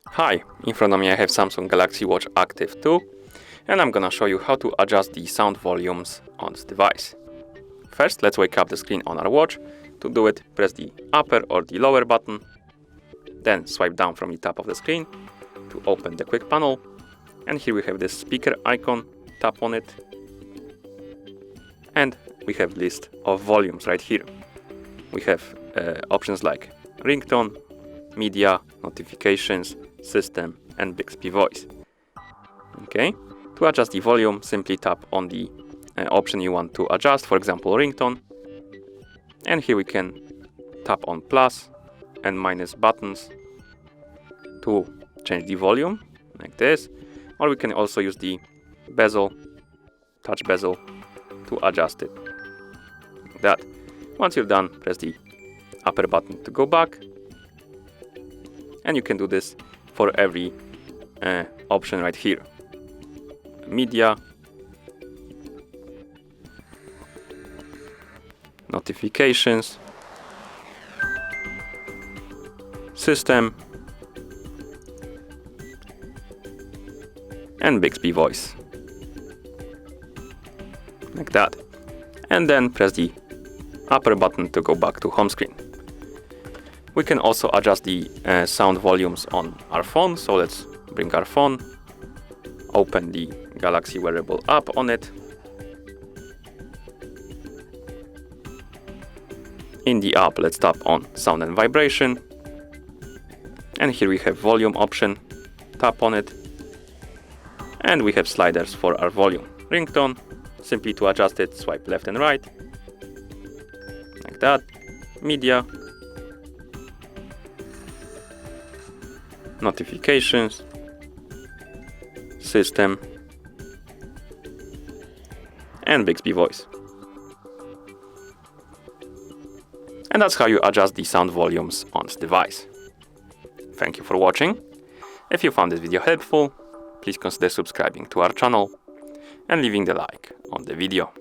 Hi, in front of me I have Samsung Galaxy Watch Active 2 and I'm gonna show you how to adjust the sound volumes on this device. First, let's wake up the screen on our watch. To do it, press the upper or the lower button, then swipe down from the top of the screen to open the quick panel, and here we have this speaker icon. Tap on it and we have list of volumes right here. We have options like ringtone, media, notifications, system and Bixby voice. Okay, to adjust the volume, simply tap on the option you want to adjust, for example ringtone, and here we can tap on plus and minus buttons to change the volume like this, or we can also use the bezel, touch bezel, to adjust it like that. Once you're done, press the upper button to go back, and you can do this for every option right here. Media, notifications, system and Bixby voice like that, and then press the upper button to go back to home screen. We can also adjust the sound volumes on our phone, so let's bring our phone, open the Galaxy wearable app on it. In the app, let's tap on sound and vibration, and here we have volume option. Tap on it and we have sliders for our volume. Ringtone, simply to adjust it, swipe left and right like that. Media, notifications, system and Bixby voice. And that's how you adjust the sound volumes on this device. Thank you for watching. If you found this video helpful, please consider subscribing to our channel and leaving the like on the video.